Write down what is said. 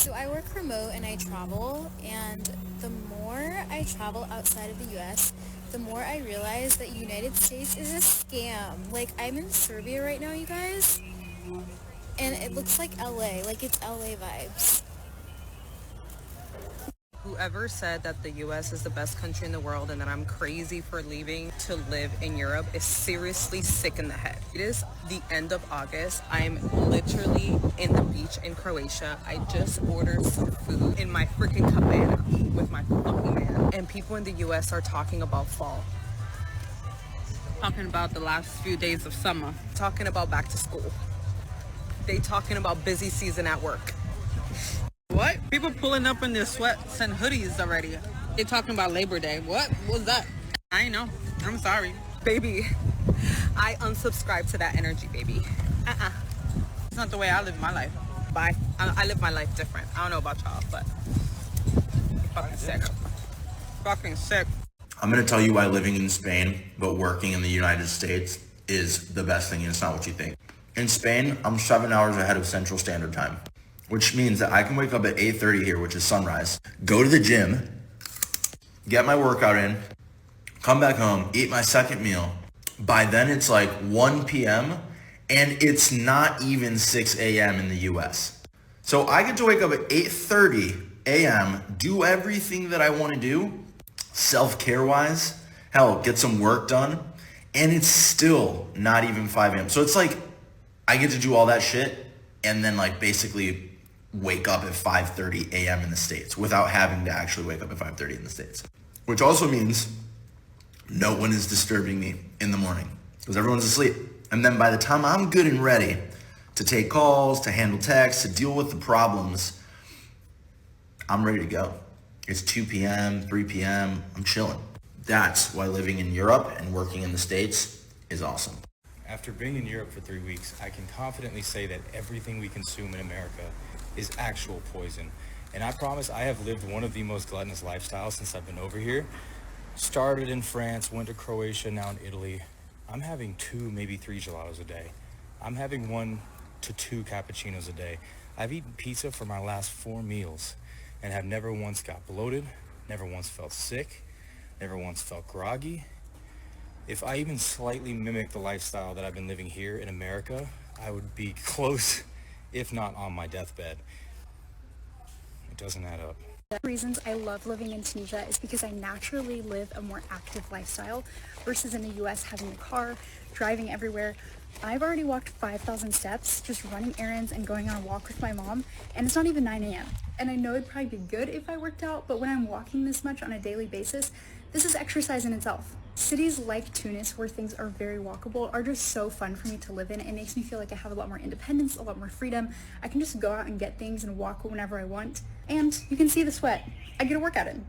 So I work remote and I travel, and the more I travel outside of the US, the more I realize that United States is a scam. Like, I'm in Serbia right now, you guys, and it looks like LA, like it's LA vibes. Whoever said that the US is the best country in the world and that I'm crazy for leaving to live in Europe is seriously sick in the head. It is the end of August. I'm literally in the beach in Croatia. I just ordered some food in my freaking cabana with my fucking man. And people in the US are talking about fall. Talking about the last few days of summer. Talking about back to school. They talking about busy season at work. What? People pulling up in their sweats and hoodies already. They talking about Labor Day. What was that? I ain't know. I'm sorry. Baby, I unsubscribe to that energy, baby. It's not the way I live my life. Bye. I live my life different. I don't know about y'all, but fucking sick. Fucking sick. I'm going to tell you why living in Spain but working in the United States is the best thing, and it's not what you think. In Spain, I'm 7 hours ahead of Central Standard Time, which means that I can wake up at 8:30 here, which is sunrise, go to the gym, get my workout in, come back home, eat my second meal. By then it's like 1 p.m. and it's not even 6 a.m. in the US. So I get to wake up at 8:30 a.m., do everything that I want to do, self-care wise, hell, get some work done, and it's still not even 5 a.m. So it's like I get to do all that shit and then like basically wake up at 5:30 a.m. in the States without having to actually wake up at 5:30 in the States. Which also means no one is disturbing me in the morning because everyone's asleep. And then by the time I'm good and ready to take calls, to handle texts, to deal with the problems, I'm ready to go. It's 2 p.m., 3 p.m., I'm chilling. That's why living in Europe and working in the States is awesome. After being in Europe for 3 weeks, I can confidently say that everything we consume in America is actual poison. And I promise I have lived one of the most gluttonous lifestyles since I've been over here. Started in France, went to Croatia, now in Italy. I'm having 2, maybe 3 gelatos a day. I'm having 1 to 2 cappuccinos a day. I've eaten pizza for my last 4 meals and have never once got bloated, never once felt sick, never once felt groggy. If I even slightly mimic the lifestyle that I've been living here in America, I would be close, if not on my deathbed. It doesn't add up. The reasons I love living in Tunisia is because I naturally live a more active lifestyle versus in the US having a car, driving everywhere. I've already walked 5,000 steps just running errands and going on a walk with my mom, and it's not even 9 a.m. And I know it'd probably be good if I worked out, but when I'm walking this much on a daily basis, this is exercise in itself. Cities like Tunis, where things are very walkable, are just so fun for me to live in. It makes me feel like I have a lot more independence, a lot more freedom. I can just go out and get things and walk whenever I want. And you can see the sweat. I get a workout in.